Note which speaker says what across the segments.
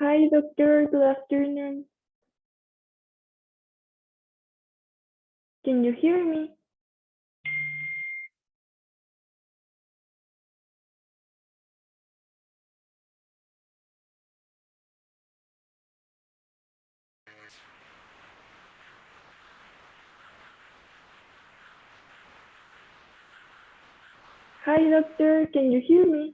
Speaker 1: Hi, doctor. Good afternoon. Can you hear me? Hi, doctor. Can you hear me?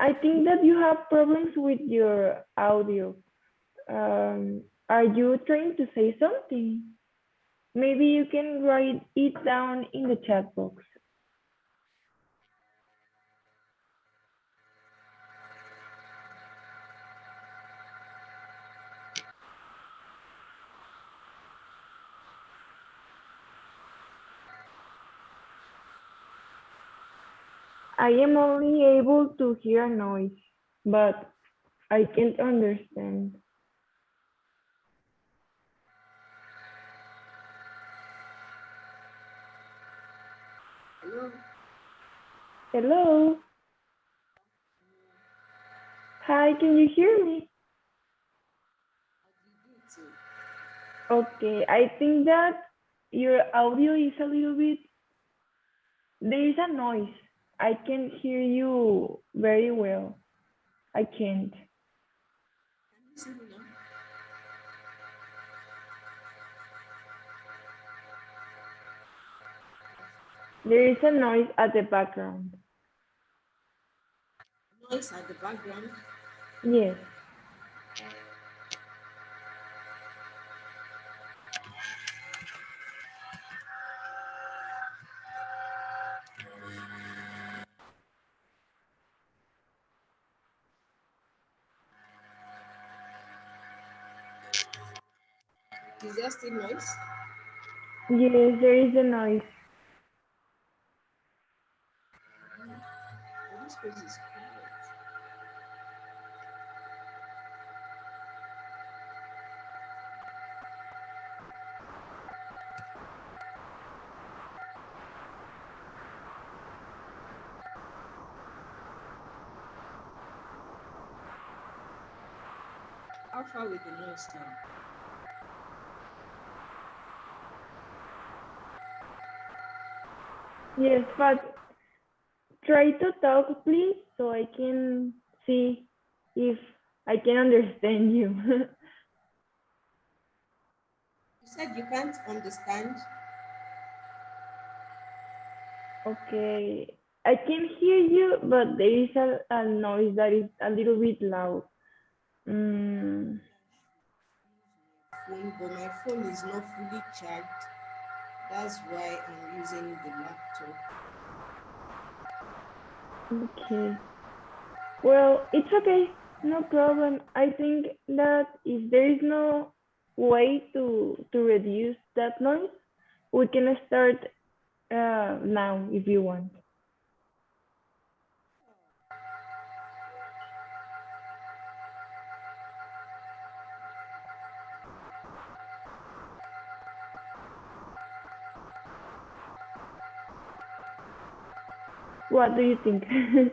Speaker 1: I think that you have problems with your audio. Are you trying to say something? Maybe you can write it down in the chat box. I am only able to hear noise, but I can't understand.
Speaker 2: Hello.
Speaker 1: Hello? Hi, can you hear me? Okay, I think that your audio is a little bit, there is a noise. I can't hear you very well. I can't.
Speaker 2: Can you see me now?
Speaker 1: There is a noise at the background.
Speaker 2: Noise at the background.
Speaker 1: Yes.
Speaker 2: Is there still noise?
Speaker 1: Yes, there is a noise.
Speaker 2: Oh, this place is quiet. How far with the noise now?
Speaker 1: Yes, but try to talk, please, so I can see if I can understand you.
Speaker 2: You said you can't understand.
Speaker 1: Okay. I can hear you, but there is a noise that is a little bit loud. Mm,
Speaker 2: Phone, but my phone is not fully charged. That's why I'm using the laptop.
Speaker 1: okay. Well, it's okay. No problem. I think that if there is no way to reduce that noise, we can start now if you want. What do you think?
Speaker 2: I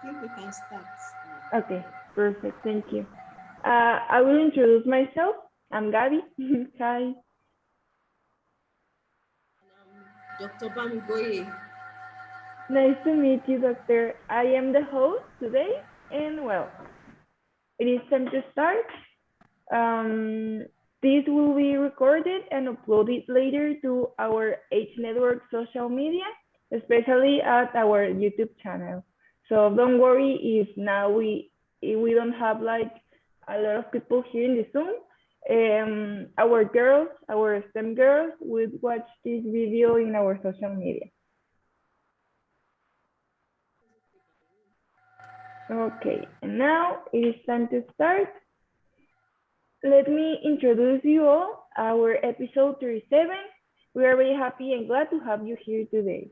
Speaker 2: think we can start now.
Speaker 1: Okay, perfect. Thank you. I will introduce myself. I'm Gabby. Hi.
Speaker 2: Dr. Bamiboye.
Speaker 1: Nice to meet you, doctor. I am the host today, and well, it is time to start. Um, this will be recorded and uploaded later to our H Network social media, especially at our YouTube channel. So don't worry if now we don't have like a lot of people here in the Zoom. Our girls, our STEM girls, would watch this video in our social media. Okay, and now it is time to start. Let me introduce you all our episode 37. We are very happy and glad to have you here today.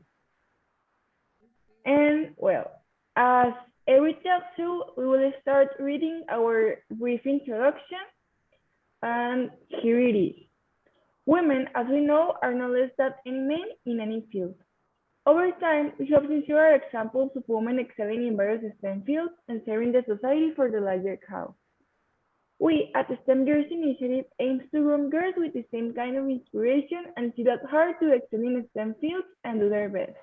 Speaker 1: And well, as every talk show, we will start reading our brief introduction. And here it is. Women, as we know, are no less than any men in any field. Over time, we have seen several examples of women excelling in various STEM fields and serving the society for the larger cause. We at the STEM Girls Initiative aims to groom girls with the same kind of inspiration and see that hard to excel in STEM fields and do their best.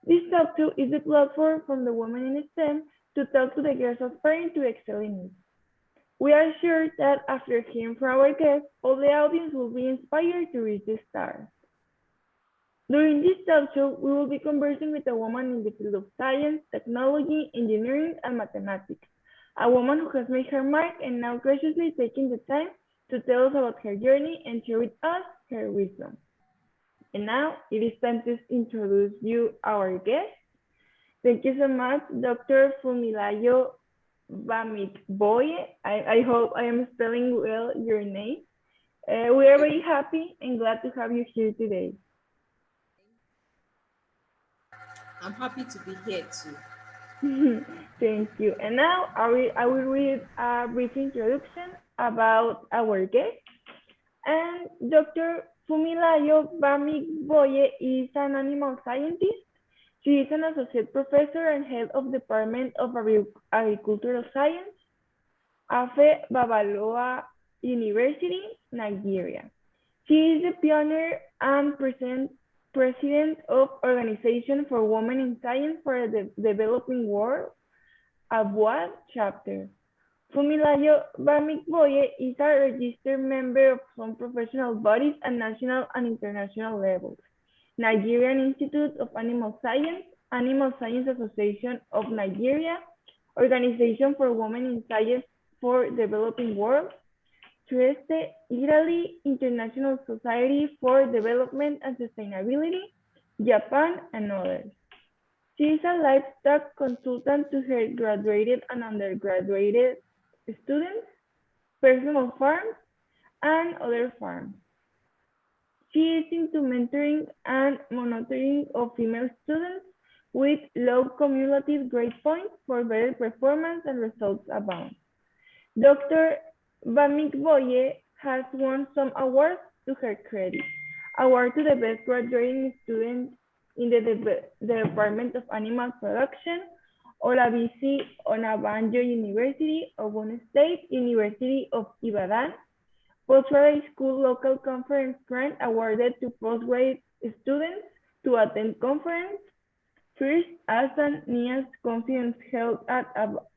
Speaker 1: This Talkshow is the platform from the women in STEM to talk to the girls aspiring to excel in it. We are sure that after hearing from our guests, all the audience will be inspired to reach the stars. During this talk show, we will be conversing with a woman in the field of science, technology, engineering, and mathematics. A woman who has made her mark and now graciously taking the time to tell us about her journey and share with us her wisdom. And now it is time to introduce you our guest. Thank you so much, Dr. Fumilayo Boye. I hope I am spelling well your name. We are very happy and glad to have you here today.
Speaker 2: I'm happy to be here too.
Speaker 1: Thank you. And now I will read a brief introduction about our guest. And Dr. Fumilayo Boye is an animal scientist. She is an associate professor and head of Department of Agricultural Science, Afe Babalola University, Nigeria. She is the pioneer and president of Organization for Women in Science for the Developing World, ABWAD chapter. Fumilayo Boye is a registered member of some professional bodies at national and international levels. Nigerian Institute of Animal Science, Animal Science Association of Nigeria, Organization for Women in Science for Developing World, Trieste, Italy, International Society for Development and Sustainability, Japan, and others. She is a livestock consultant to her graduated and undergraduate students, personal farms, and other farms. She is into mentoring and monitoring of female students with low cumulative grade points for better performance and results abound. Dr. Boye has won some awards to her credit. Award to the best graduating student in the Department of Animal Production, Olabisi Onabanjo University, Ogun State, University of Ibadan, Postgraduate School Local Conference Grant awarded to postgrad students to attend conference. First, Asan Nias Conference held at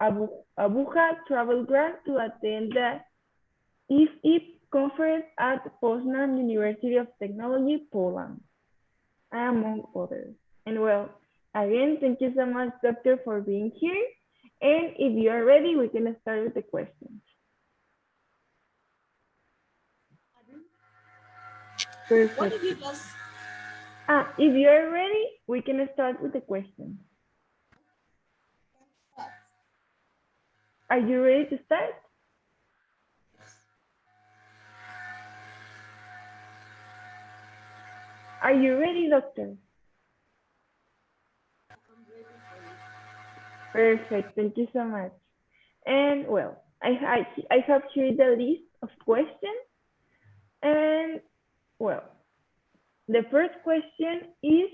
Speaker 1: Abuja Travel Grant to attend the IFIP conference at Poznan University of Technology, Poland, among others. And well, again, thank you so much, Doctor, for being here. And if you are ready, we can start with the questions. Perfect.
Speaker 2: What did you just?
Speaker 1: If you are ready, we can start with the questions. Are you ready to start? Are you ready, Doctor? Perfect. Thank you so much. And well, I have here the list of questions. And well, the first question is,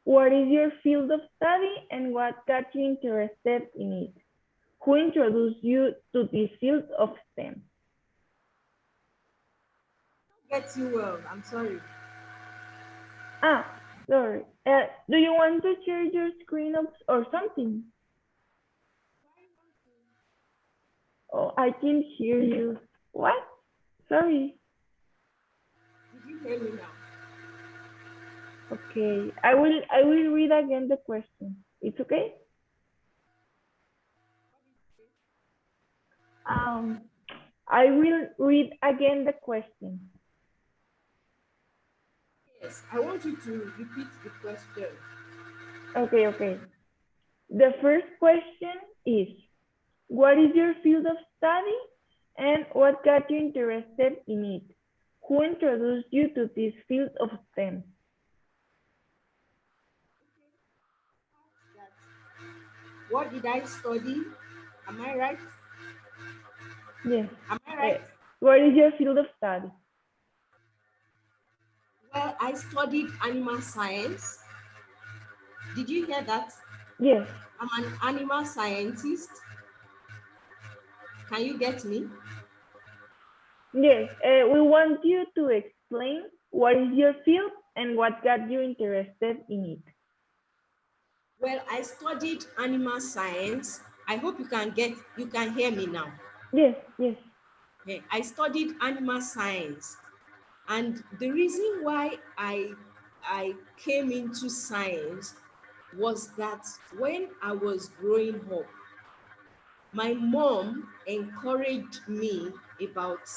Speaker 1: what is your field of study and what got you interested in it? Who introduced you to this field of STEM?
Speaker 2: Get you well. I'm sorry.
Speaker 1: Sorry. Do you want to share your screen or something? Oh, I can't hear you. What? Sorry.
Speaker 2: Did you hear me now?
Speaker 1: Okay. I will read again the question. It's okay? I will read again the question.
Speaker 2: Yes, I want you to repeat the question.
Speaker 1: Okay. The first question is, what is your field of study and what got you interested in it? Who introduced you to this field of STEM?
Speaker 2: What did I study? Am I right?
Speaker 1: Yes.
Speaker 2: Am I right?
Speaker 1: What is your field of study?
Speaker 2: Well, I studied animal science. Did you hear that?
Speaker 1: Yes,
Speaker 2: I'm an animal scientist. Can you get me?
Speaker 1: yes. We want you to explain what is your field and what got you interested in it.
Speaker 2: Well, I studied animal science. I hope you can hear me now.
Speaker 1: Yes, yes.
Speaker 2: Okay. I studied animal science, and the reason why I came into science was that when I was growing up, my mom encouraged me about,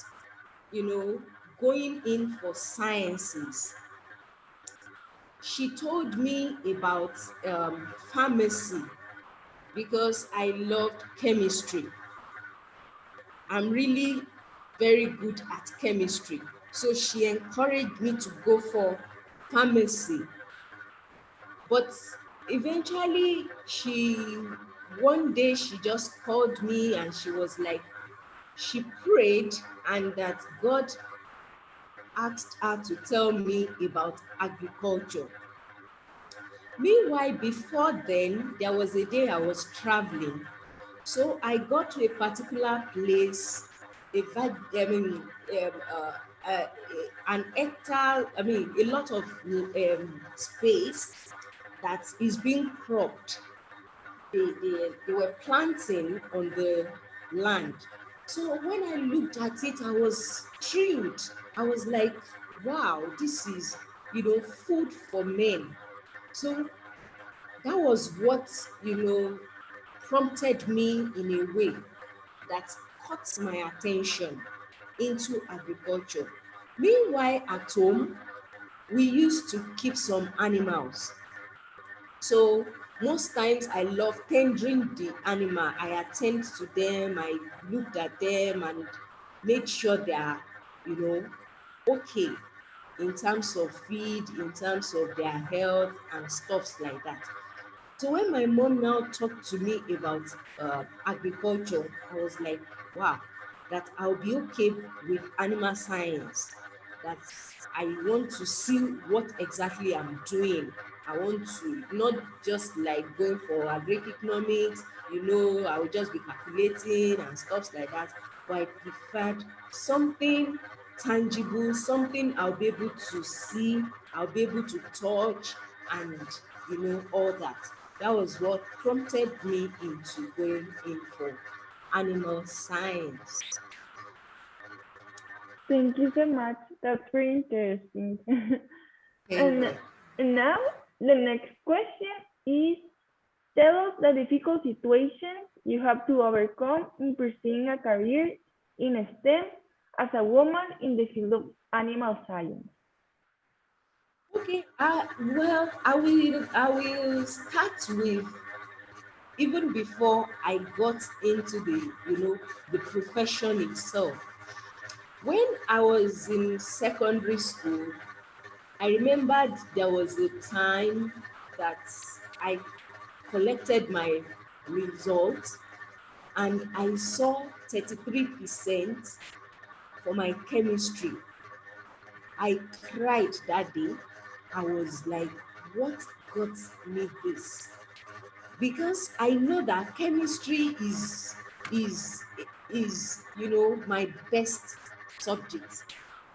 Speaker 2: you know, going in for sciences. She told me about pharmacy because I loved chemistry. I'm really very good at chemistry. So she encouraged me to go for pharmacy. But eventually, one day, she just called me and she was like, she prayed and that God asked her to tell me about agriculture. Meanwhile, before then, there was a day I was traveling. So I got to a particular place, I mean, uh, an hectare, I mean, a lot of space that is being cropped. They were planting on the land. So when I looked at it, I was thrilled. I was like, wow, this is, food for men. So that was what, prompted me in a way that caught my attention into agriculture. Meanwhile, at home, we used to keep some animals. So most times I love tendering the animal. I attend to them, I looked at them and made sure they are, you know, okay in terms of feed, in terms of their health and stuffs like that. So when my mom now talked to me about agriculture, I was like, wow, that I'll be okay with animal science. That I want to see what exactly I'm doing. I want to not just like going for agroeconomics, I will just be calculating and stuff like that. But I preferred something tangible, something I'll be able to see, I'll be able to touch, and all that. That was what prompted me into going in for animal science.
Speaker 1: Thank you so much. That's very interesting.
Speaker 2: Thank
Speaker 1: and,
Speaker 2: you.
Speaker 1: and now the next question is tell us the difficult situations you have to overcome in pursuing a career in STEM as a woman in the field of animal science.
Speaker 2: Okay. Well, I will start with even before I got into the profession itself. When I was in secondary school, I remembered there was a time that I collected my results and I saw 33% for my chemistry. I cried that day. I was like, what got me this? Because I know that chemistry is is my best subject.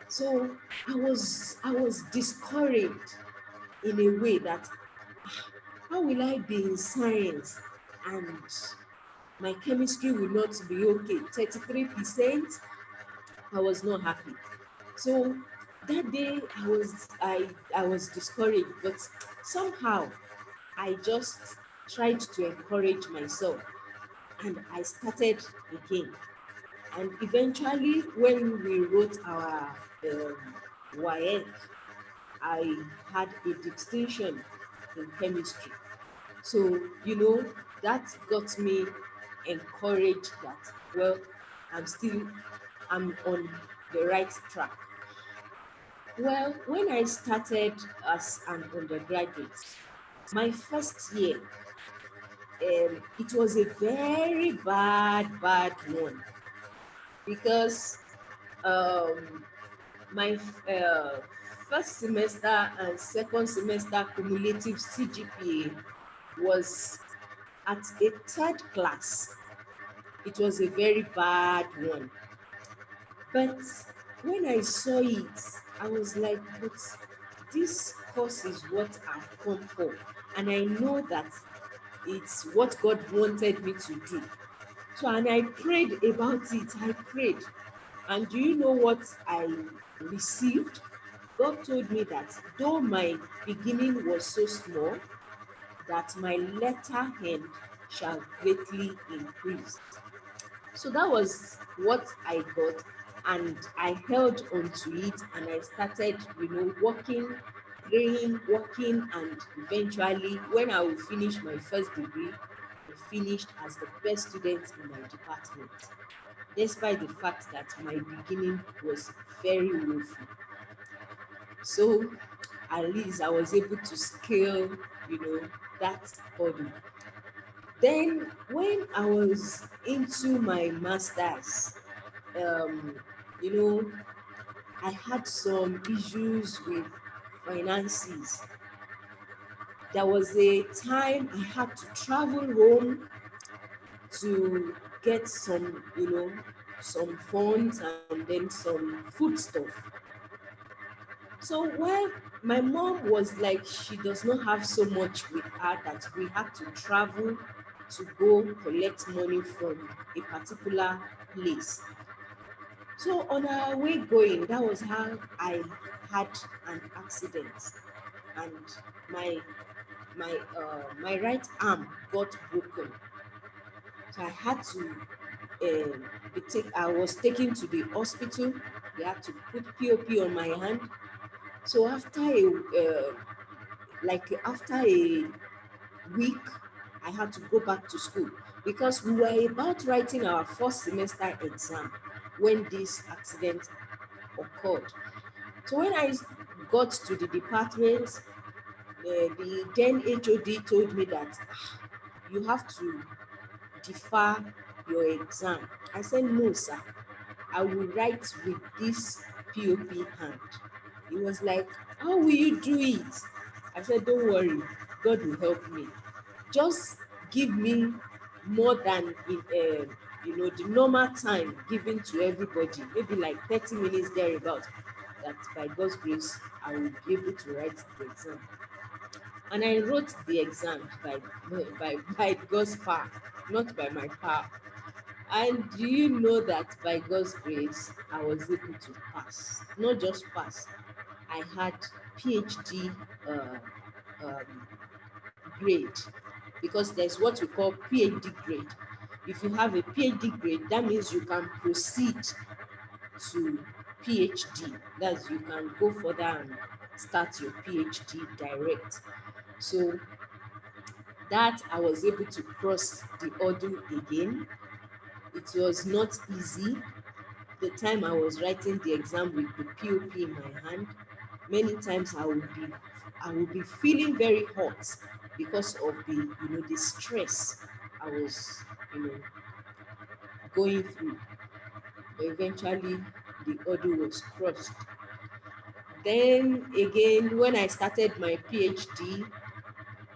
Speaker 2: So I was discouraged in a way that how will I be in science and my chemistry will not be okay? 33%, I was not happy. So that day I was discouraged, but somehow I just tried to encourage myself and I started again. And eventually, when we wrote our YF, I had a distinction in chemistry. So, that got me encouraged that, well, I'm on the right track. Well, when I started as an undergraduate, my first year, it was a very bad one because um, my first semester and second semester cumulative CGPA was at a third class. It was a very bad one. But when I saw it, I was like, but this course is what I've come for. And I know that it's what God wanted me to do. So, and I prayed about it. I prayed. And do you know what I received? God told me that though my beginning was so small, that my latter end shall greatly increase. So that was what I got, and I held on to it, and I started, working, praying, working, and eventually, when I will finish my first degree, I finished as the best student in my department, despite the fact that my beginning was very woeful. So at least I was able to scale, that hurdle. Then when I was into my masters, um, you know, I had some issues with finances. There was a time I had to travel home to get some, some funds and then some foodstuff. So while my mom was like, she does not have so much with her that we had to travel to go collect money from a particular place. So on our way going, that was how I had an accident, and my my right arm got broken. So I had to I was taken to the hospital. They had to put POP on my hand. So after a week, I had to go back to school because we were about writing our first semester exam when this accident occurred. So when I got to the department, the then HOD told me that you have to defer your exam. I said, no, sir, I will write with this POP hand. He was like, how will you do it? I said, don't worry, God will help me. Just give me more than the normal time given to everybody, maybe like 30 minutes thereabout, that by God's grace I will be able to write the exam. And I wrote the exam by God's power, not by my power. And do you know that by God's grace I was able to pass? Not just pass, I had PhD um, grade, because there's what we call PhD grade. If you have a PhD grade, that means you can proceed to PhD. That's, you can go further and start your PhD direct. So that I was able to cross the hurdle again. It was not easy. The time I was writing the exam with the POP in my hand, many times I would be feeling very hot because of the stress I was you know going through. But eventually the hurdle was crossed. Then again, when I started my PhD,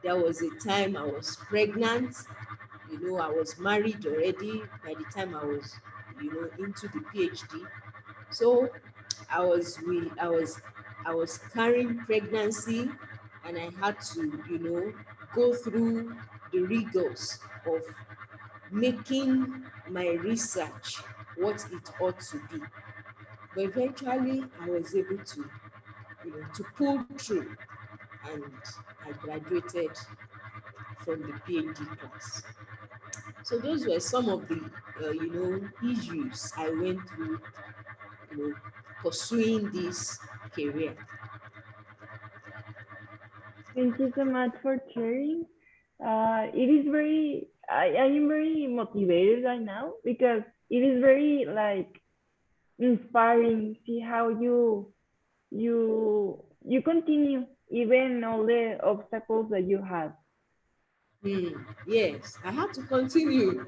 Speaker 2: there was a time I was pregnant. I was married already by the time I was into the PhD. So I was carrying pregnancy, and I had to go through the rigors of making my research what it ought to be. But eventually I was able to pull through, and I graduated from the PhD class. So those were some of the issues I went through, you know, pursuing this career.
Speaker 1: Thank you so much for sharing. It is very, I am very motivated right now because it is very like inspiring. See how you continue even all the obstacles that you have.
Speaker 2: Yes, I had to continue.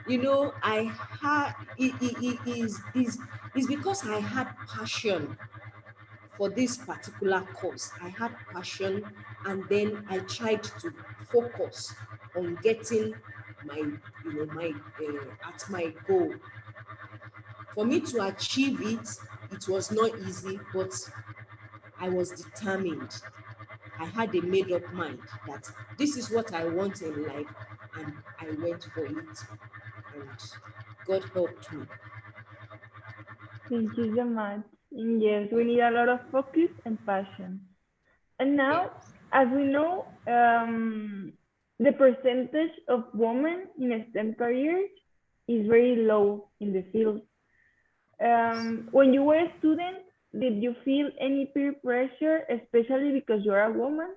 Speaker 2: I had it is because I had passion for this particular course. I had passion, and then I tried to focus on getting my, my at my goal. For me to achieve it, it was not easy, but I was determined. I had a made up mind that this is what I want in life, and I went for it, and God helped me.
Speaker 1: Thank you so much. And yes, we need a lot of focus and passion. And now,
Speaker 2: Yes.
Speaker 1: as we know, the percentage of women in STEM careers is very low in the field. When you were a student, did you feel any peer pressure, especially because you're a woman?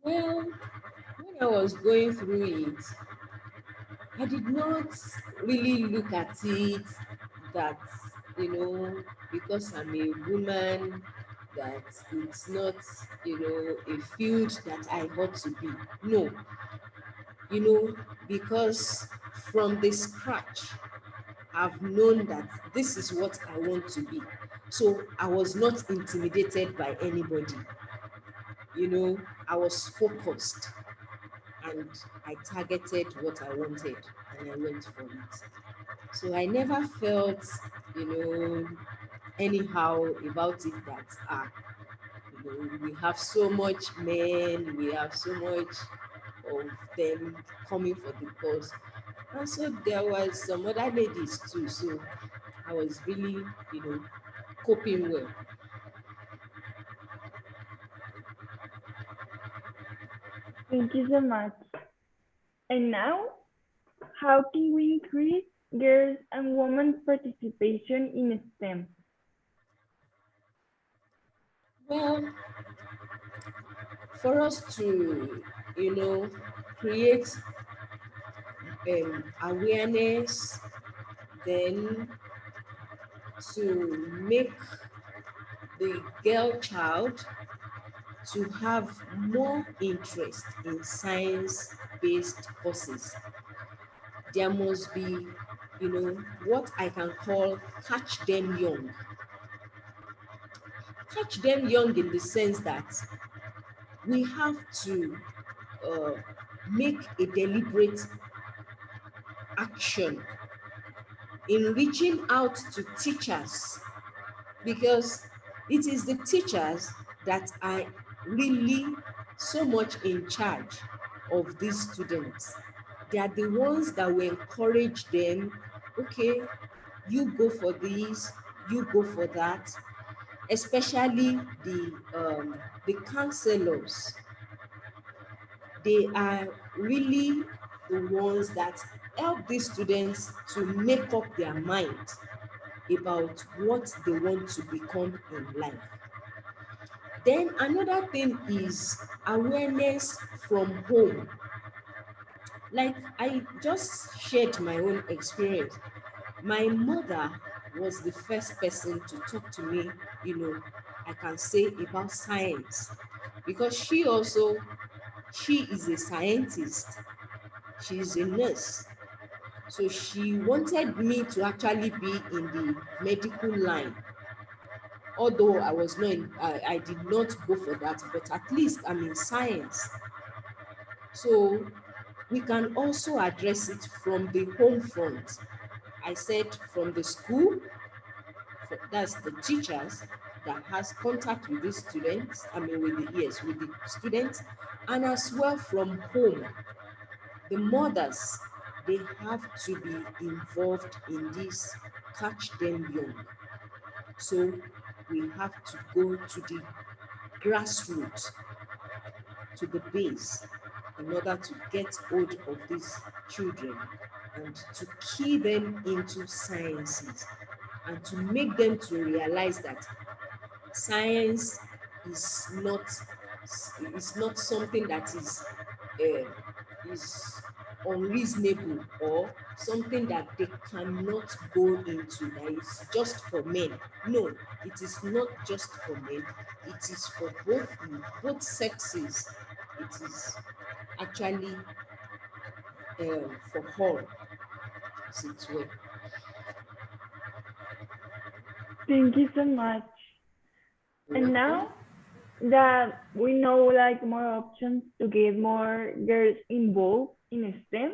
Speaker 2: Well, when I was going through it, I did not really look at it that, because I'm a woman, that it's not, a field that I ought to be. No, you know, because from the scratch, I've known that this is what I want to be. So I was not intimidated by anybody. I was focused, and I targeted what I wanted, and I went for it. So I never felt, you know, anyhow about it that, we have so much men, we have so much of them coming for the course. And so there was some other ladies too. So I was really, coping well.
Speaker 1: Thank you so much. And now, how can we increase girls and women's participation in STEM?
Speaker 2: Well, for us to, create awareness, then to make the girl child to have more interest in science based courses. There must be, what I can call catch them young. Catch them young in the sense that we have to uh, make a deliberate action in reaching out to teachers, because it is the teachers that are really so much in charge of these students. They are the ones that will encourage them, okay, you go for this, you go for that, especially the counselors. They are really the ones that help these students to make up their mind about what they want to become in life. Then another thing is awareness from home. Like I just shared my own experience. My mother was the first person to talk to me, I can say about science, because she is a scientist. She is a nurse. So she wanted me to actually be in the medical line. Although I was not I did not go for that, but at least I'm in science. So we can also address it from the home front. I said from the school, that's the teachers that has contact with the students, with the students, and as well from home. The mothers, they have to be involved in this catch them young. So we have to go to the grassroots, to the base, in order to get hold of these children and to key them into sciences, and to make them to realize that science is not something that is unreasonable, or something that they cannot go into, that is just for men. No, it is not just for men, it is for both sexes. It is actually for all, as it were.
Speaker 1: Thank you so much.
Speaker 2: You're
Speaker 1: And now
Speaker 2: welcome.
Speaker 1: that we know like more options to get more girls involved in STEM,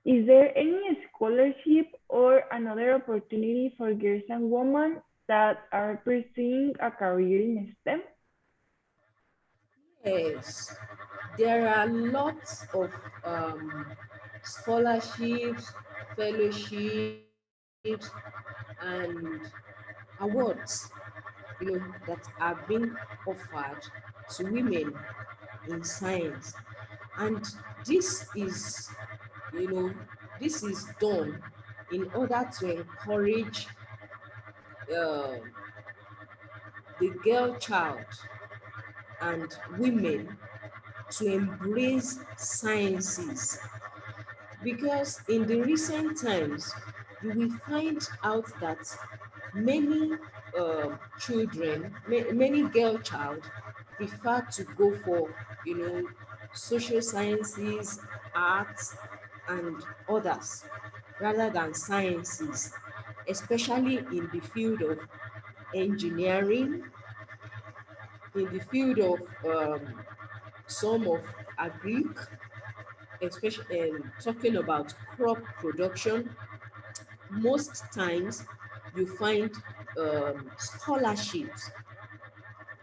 Speaker 1: is there any scholarship or another opportunity for girls and women that are pursuing a career in STEM?
Speaker 2: Yes, there are lots of scholarships, fellowships, and awards, that are being offered to women in science. And this is, you know, this is done in order to encourage uh, the girl child and women to embrace sciences, because in the recent times you will find out that many many girl child prefer to go for social sciences, arts, and others rather than sciences, especially in the field of engineering, in the field of some of agric, especially talking about crop production. Most times you find scholarships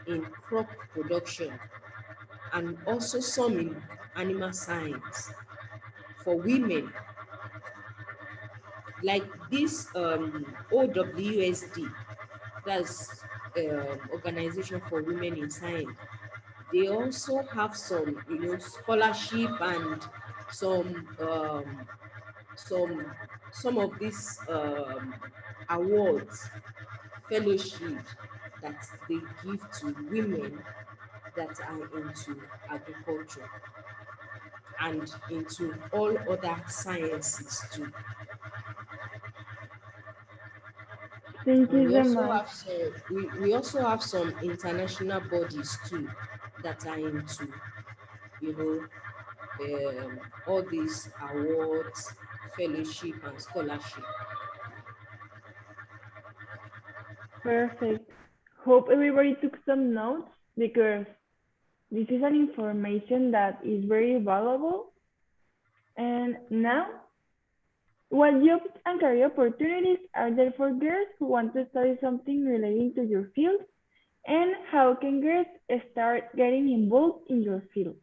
Speaker 2: in crop production, and also some in animal science for women, like this OWSD, that's Organization for Women in Science. They also have some scholarship and some some some of these awards, fellowships that they give to women that are into agriculture and into all other sciences too.
Speaker 1: Thank
Speaker 2: And
Speaker 1: you so much.
Speaker 2: we also have some international bodies too that are into you all these awards, fellowship, and scholarship.
Speaker 1: Perfect. Hope everybody took some notes because this is an information that is very valuable. And now, what jobs and career opportunities are there for girls who want to study something relating to your field? And how can girls start getting involved in your field?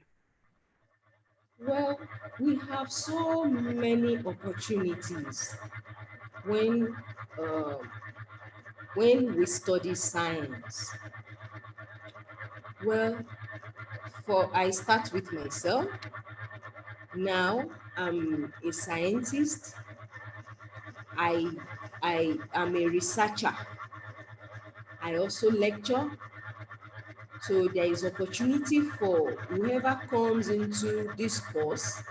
Speaker 2: Well, we have so many opportunities when uh, when we study science. Well, for I start with myself. Now I'm a scientist. I I am a researcher. I also lecture. So there is opportunity for whoever comes into this course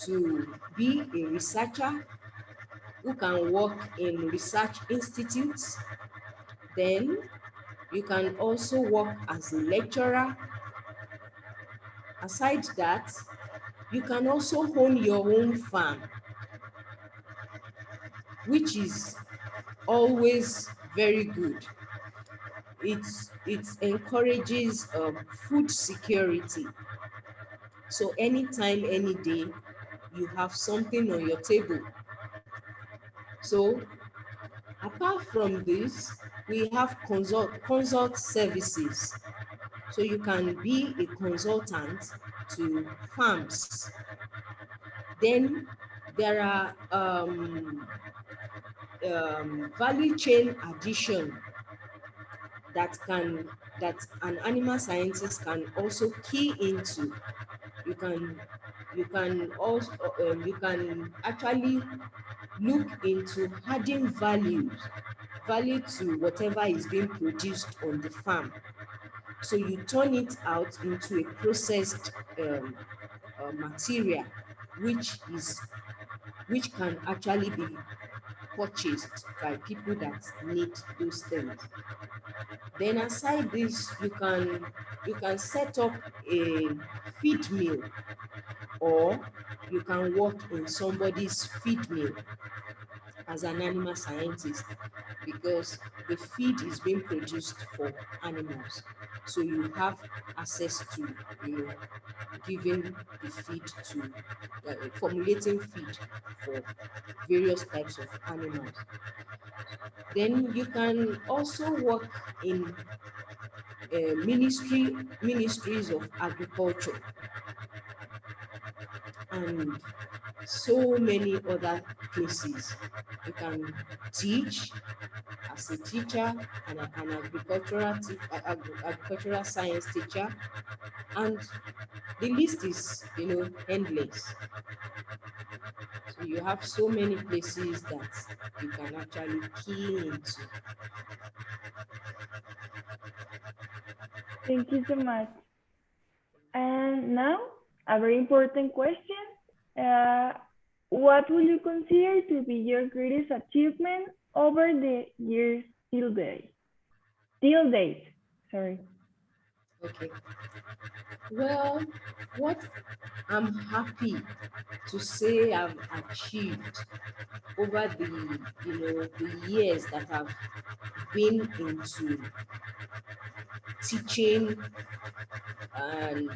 Speaker 2: to be a researcher who can work in research institutes. Then you can also work as a lecturer. Aside that, you can also own your own farm, which is always very good. It encourages food security. So anytime, any day, you have something on your table. So apart from this, we have consult services. So you can be a consultant to farms. Then there are value chain addition that can that an animal scientist can also key into. You can also you can actually look into adding value to whatever is being produced on the farm. So you turn it out into a processed material, which is which can actually be purchased by people that need those things. Then aside this, you can set up a feed mill, or you can work in somebody's feed mill as an animal scientist because the feed is being produced for animals. So you have access to, giving the feed to, formulating feed for various types of animals. Then you can also work in ministries of agriculture and so many other places. You can teach as a teacher and an agricultural science teacher, and the list is endless. So you have so many places that you can actually key into.
Speaker 1: Thank you so much. And now, a very important question. Uh, what will you consider to be your greatest achievement over the years till date? Till date, sorry.
Speaker 2: Okay. Well, what I'm happy to say I've achieved over the years that I've been into teaching and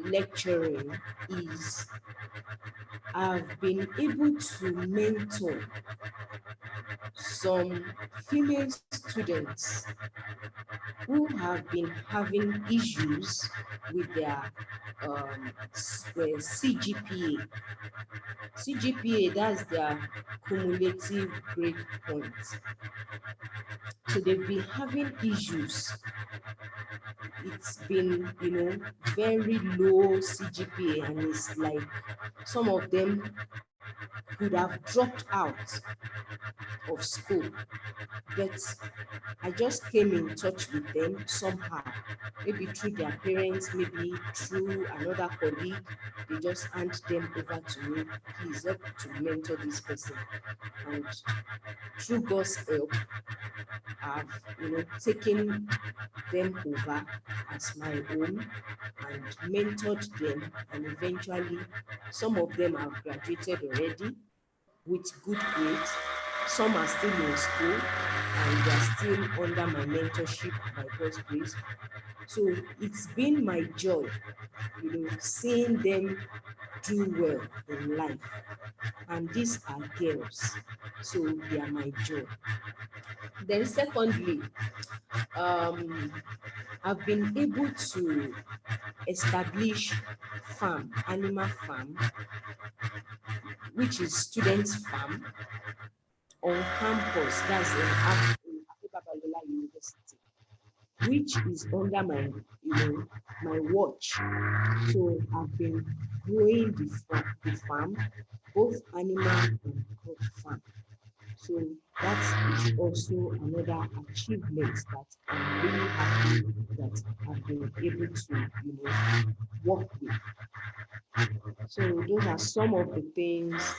Speaker 2: lecturing is I've been able to mentor some female students who have been having issues with their CGPA. CGPA, that's their cumulative grade points. So they've been having issues. It's been, very low CGPA, and it's like some of them could have dropped out of school. But I just came in touch with them somehow, maybe through their parents, maybe through another colleague. They just hand them over to me. Please help to mentor this person. And through God's help, I've taken them over as my own and mentored them, and eventually some of them have graduated already with good grades. Some are still in school and they are still under my mentorship by God's grace. So it's been my joy, seeing them do well in life. And these are girls, so they are my joy. Then secondly, um, I've been able to establish animal farm, which is students' farm on campus, that's in Abubakar University, which is under my watch. So I've been growing the farm, both animal and crop farm. So that is also another achievement that I'm really happy that I've been able to, work with. So those are some of the things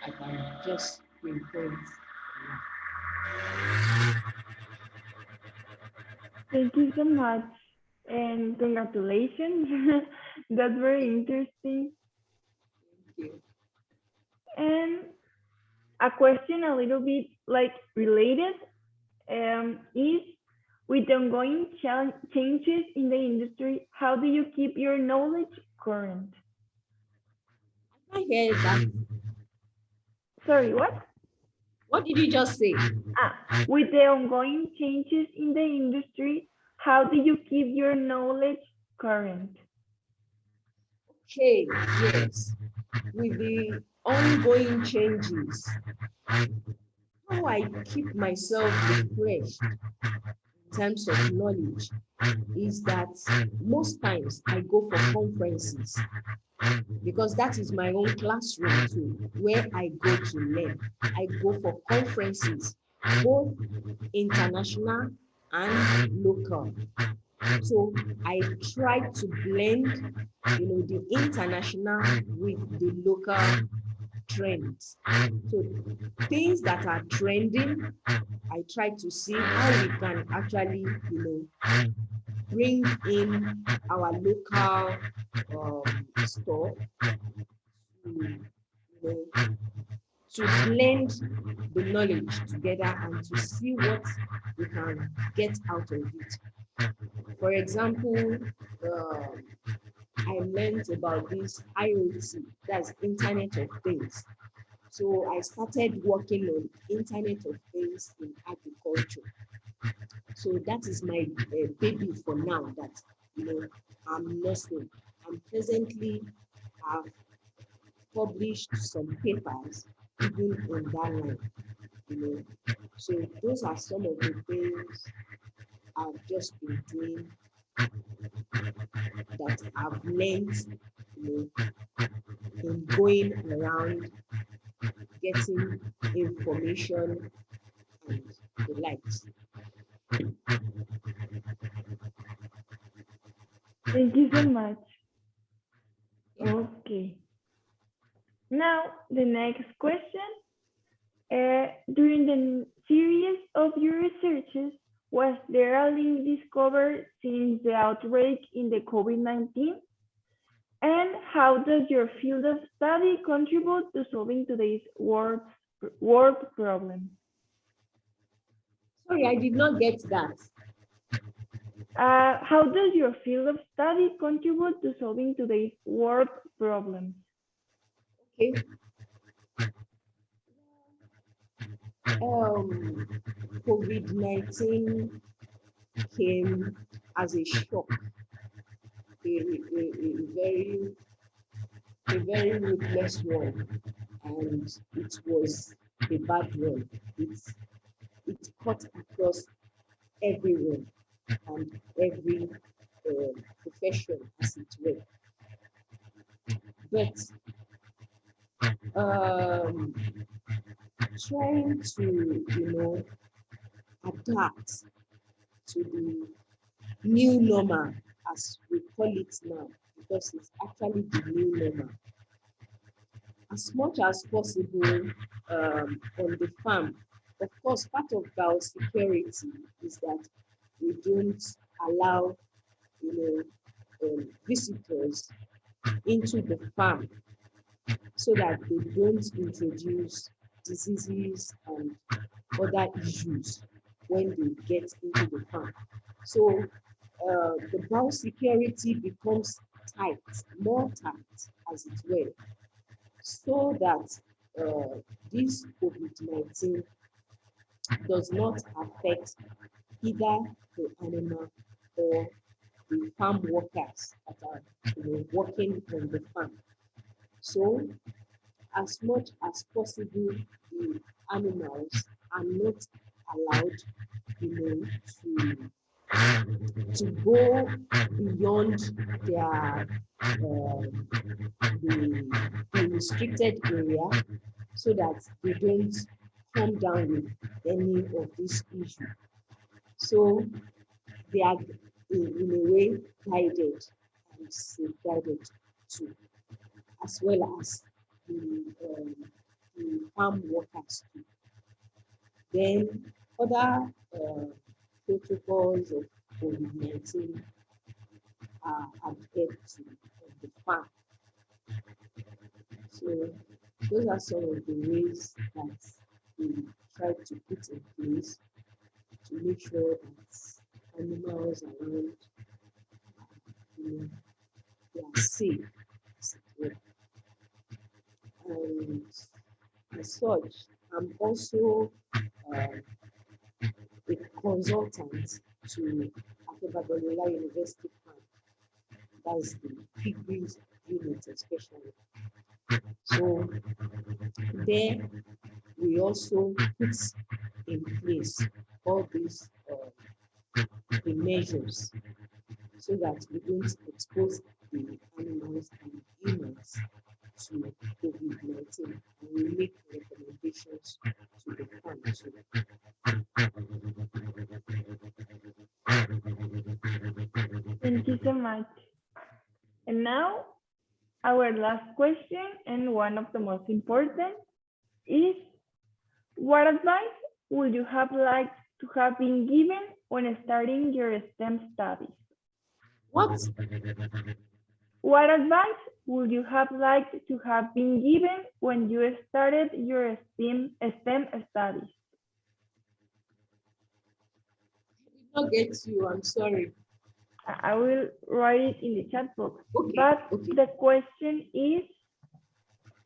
Speaker 2: I can just pinpoint.
Speaker 1: Thank you so much and congratulations. That's very interesting.
Speaker 2: Thank you.
Speaker 1: And a question a little bit like related is with the ongoing changes in the industry, how do you keep your knowledge current?
Speaker 2: I hear that.
Speaker 1: Sorry, what?
Speaker 2: What did you just say?
Speaker 1: With the ongoing changes in the industry, how do you keep your knowledge current?
Speaker 2: Okay, yes. With the ongoing changes, how I keep myself refreshed in terms of knowledge is that most times I go for conferences because that is my own classroom too, where I go to learn. I go for conferences, both international and local. So I try to blend, the international with the local trends. So things that are trending, I try to see how we can actually, bring in our local stuff to, to blend the knowledge together and to see what we can get out of it. For example, I learned about this IoT, that's Internet of Things. So I started working on Internet of Things in agriculture. So that is my baby for now that I'm nursing. I'm presently have published some papers even in that line. You know, so those are some of the things I've just been doing that I've learned, in going around getting information and the likes.
Speaker 1: Thank you so much.
Speaker 2: Yeah.
Speaker 1: Okay. Now, the next question. During the series of your researches, was there a link discovered since the outbreak in the COVID-19? And how does your field of study contribute to solving today's world problem?
Speaker 2: Sorry, I did not get that.
Speaker 1: How does your field of study contribute to solving today's world problems?
Speaker 2: Okay. COVID-19 came as a shock, a very ruthless one, and it was a bad one. It cut across everyone and every profession, as it were. But um, trying to, adapt to the new normal, as we call it now, because it's actually the new normal. As much as possible on the farm. Of course, part of biosecurity is that we don't allow, visitors into the farm so that they don't introduce diseases and other issues when they get into the farm. So the biosecurity becomes tight, more tight as it were, so that this COVID-19 does not affect either the animal or the farm workers that are working on the farm. So as much as possible, the animals are not allowed, to go beyond their the restricted area so that they don't come down with any of these issues. So they are in a way guided and safeguarded too, as well as the farm workers too. Then other protocols of COVID-19 are adhered to on the farm. So those are some of the ways that we try to put in place to make sure that animals around, they are safe. And as such, I'm also a consultant to Akebabalola University Farm. That's the piggeries unit especially. So there we also put in place all these the measures so that we don't expose the animals and humans to COVID-19, and we make recommendations to the farm too.
Speaker 1: Thank you so much. And now, our last question, and one of the most important, is what advice would you have liked to have been given when starting your STEM studies?
Speaker 2: What
Speaker 1: What advice would you have liked to have been given when you started your STEM studies?
Speaker 2: I did not get you. I'm sorry.
Speaker 1: I will write it in the chat box.
Speaker 2: Okay,
Speaker 1: But
Speaker 2: okay.
Speaker 1: the question is,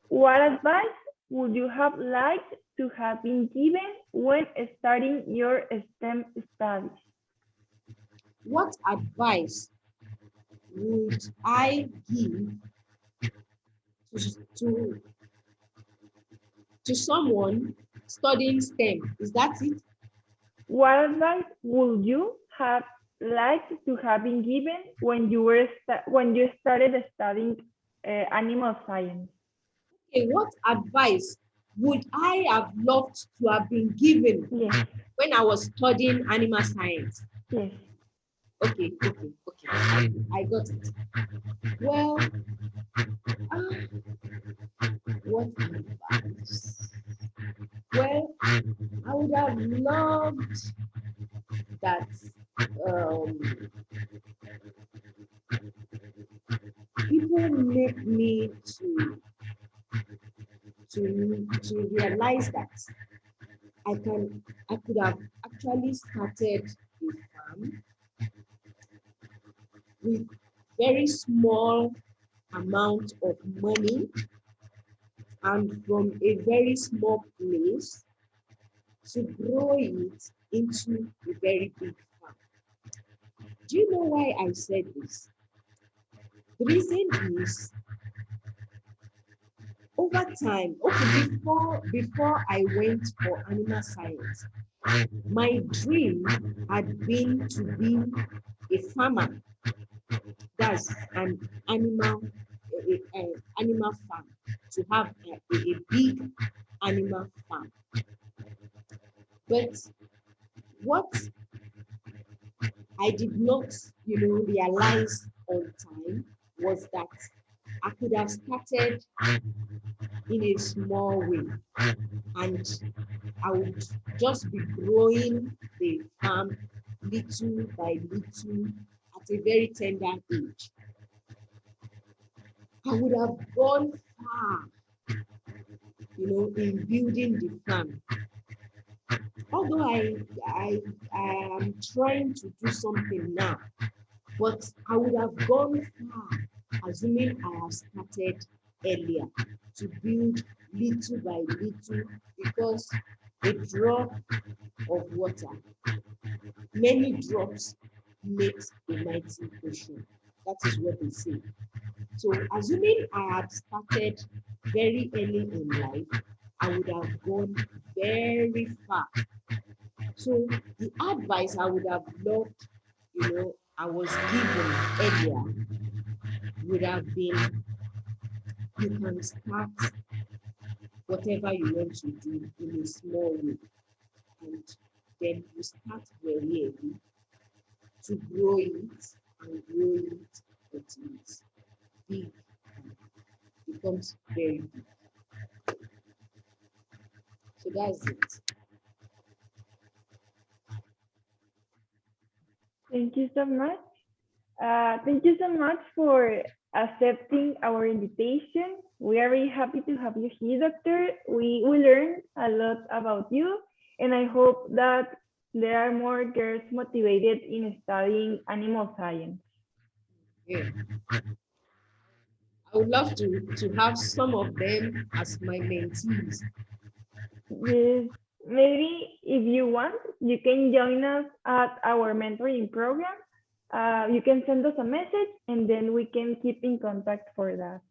Speaker 1: what advice would you have liked to have been given when starting your STEM studies?
Speaker 2: What advice would I give to, to, to someone studying STEM? Is that it?
Speaker 1: What advice would you have liked to have been given when you started studying animal science?
Speaker 2: Okay, what advice would I have loved to have been given
Speaker 1: Yes,
Speaker 2: when I was studying animal science?
Speaker 1: yes.
Speaker 2: Okay, okay, okay. I got it. Well, what advice? Well, I would have loved that um, people make me to realize that I could have actually started a farm with very small amount of money and from a very small place to grow it into a very big farm. Do you know why I said this? The reason is over time, okay, before I went for animal science, my dream had been to be a farmer. That's an animal farm, to have a big animal farm. But what I did not, realize on time was that I could have started in a small way and I would just be growing the farm little by little at a very tender age. I would have gone far, in building the farm. Although I am trying to do something now, but I would have gone far, assuming I have started earlier to build little by little, because a drop of water, many drops makes a mighty ocean. That is what they say. So assuming I had started very early in life, I would have gone very far. So the advice I would have loved, I was given earlier would have been, you can start whatever you want to do in a small way, and then you start very early to grow it and grow it until it's big and becomes very big. So that's it.
Speaker 1: Thank you so much. Thank you so much for accepting our invitation. We are very happy to have you here, Doctor. We learned a lot about you, and I hope that there are more girls motivated in studying animal science.
Speaker 2: Yeah. I would love to have some of them as my mentees.
Speaker 1: Yes, maybe if you want, you can join us at our mentoring program. You can send us a message, and then we can keep in contact for that.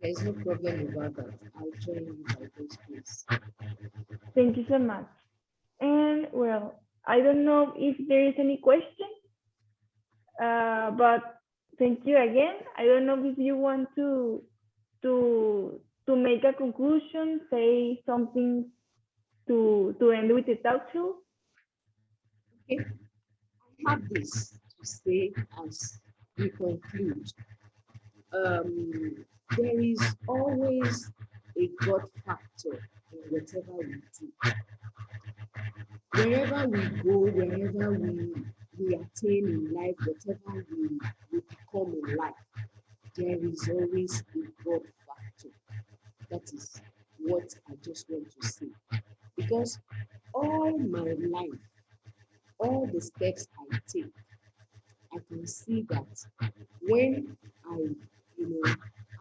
Speaker 2: There's no problem about that. I'll join you by those days.
Speaker 1: Thank you so much. And well, I don't know if there is any question, but thank you again. I don't know if you want to make a conclusion, say something to end with the talk show.
Speaker 2: Okay, I have this to say as we conclude. There is always a God factor in whatever we do. Wherever we go, wherever we attain in life, whatever we become in life, there is always a God factor. That is what I just want to say. Because all my life, all the steps I take, I can see that when I,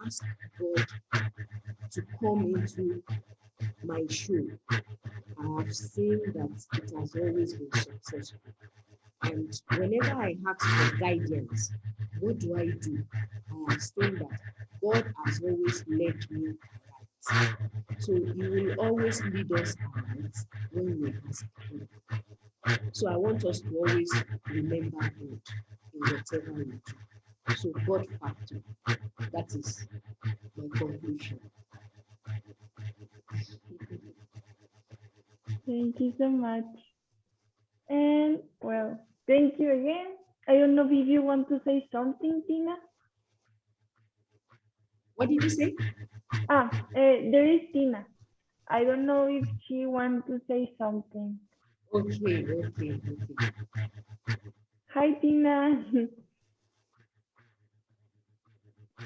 Speaker 2: ask God to come into my show, I have seen that it has always been successful. And whenever I ask for guidance, what do? I have seen that God has always led me right. So He will always lead us right when we ask Him. So I want us to always remember God in whatever we do. So God factor, that is my conclusion.
Speaker 1: Thank you so much. And well, thank you again. I don't know if you want to say something, Tina.
Speaker 2: What did you say?
Speaker 1: There is Tina. I don't know if she wants to say something.
Speaker 2: Okay.
Speaker 1: Hi, Tina.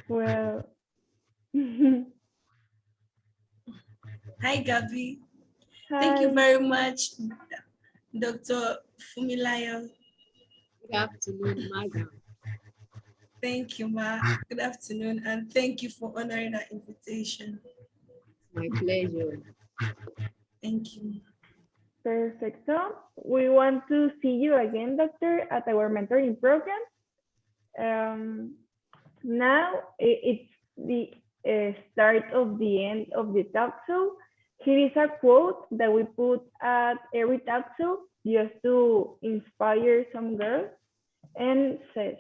Speaker 1: Well,
Speaker 3: Hi, Gabby. Thank you
Speaker 1: hi.
Speaker 3: very much, Dr. Fumilayo.
Speaker 2: Good afternoon, madam.
Speaker 3: Thank you, Ma. Good afternoon, and thank you for honoring our invitation.
Speaker 2: My pleasure.
Speaker 3: Thank you.
Speaker 1: Perfect. So we want to see you again, doctor, at our mentoring program. Um, Now it's the start of the end of the talk show. Here is a quote that we put at every talk show just to inspire some girls, and says,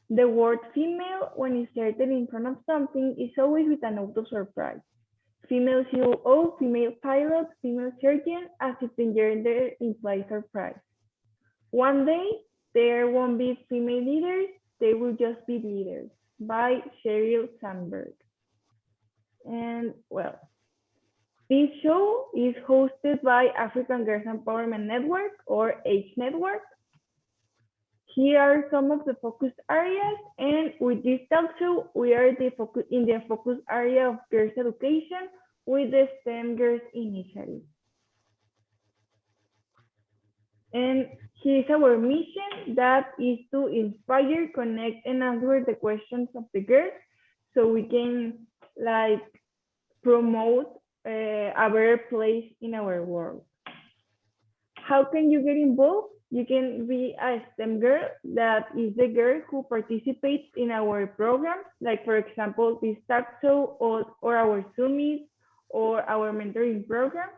Speaker 1: the word female, when inserted in front of something, is always with a note of surprise. Female COO, female pilot, female surgeon, as if the gender implies surprise. One day, there won't be female leaders, they will just be leaders, by Sheryl Sandberg. And well, this show is hosted by African Girls Empowerment Network, or H Network. Here are some of the focus areas, and with this talk show, we are in the focus area of girls education with the STEM Girls Initiative. And here's our mission, that is to inspire, connect, and answer the questions of the girls so we can like promote a better place in our world. How can you get involved? You can be a STEM girl, that is the girl who participates in our programs, like for example, this talk show, or our Zoomies, or our mentoring program.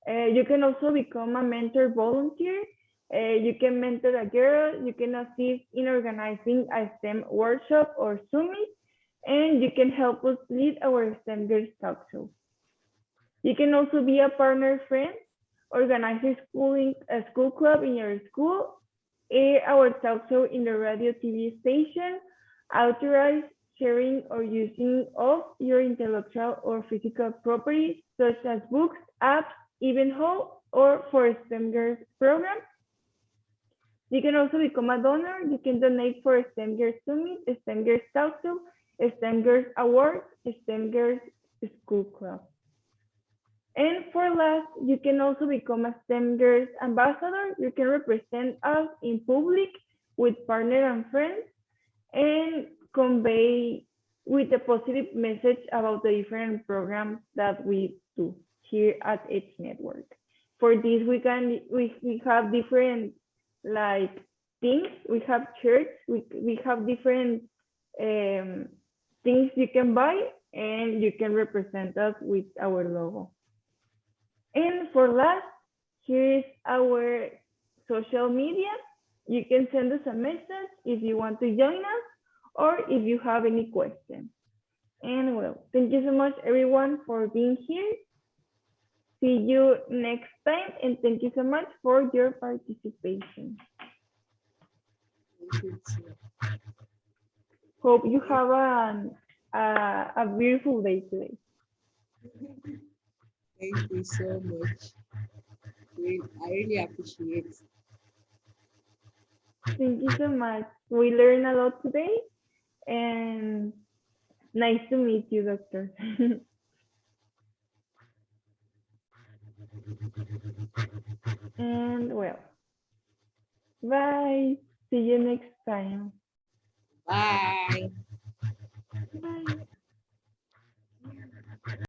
Speaker 1: You can also become a mentor volunteer. You can mentor a girl, you can assist in organizing a STEM workshop or summit, and you can help us lead our STEM Girls Talk Show. You can also be a partner friend, organize a school club in your school, air our talk show in the radio TV station, authorize sharing or using of your intellectual or physical property, such as books, apps, even home, or for STEM Girls program. You can also become a donor. You can donate for STEM Girls Summit, STEM Girls Talk Show, STEM Girls Awards, STEM Girls School Club. And for last, you can also become a STEM Girls ambassador. You can represent us in public with partners and friends, and convey with a positive message about the different programs that we do here at H Network. For this, we have different like things. We have shirts. We have different things you can buy, and you can represent us with our logo. And for last, here is our social media. You can send us a message if you want to join us, or if you have any questions. And well, thank you so much everyone for being here. See you next time, and thank you so much for your participation.
Speaker 2: Thank you, too.
Speaker 1: Hope you have a beautiful day today.
Speaker 2: Thank you so much. I really appreciate it.
Speaker 1: Thank you so much. We learned a lot today, And nice to meet you, doctor. And well, bye. See you next time.
Speaker 2: Bye.
Speaker 1: Bye.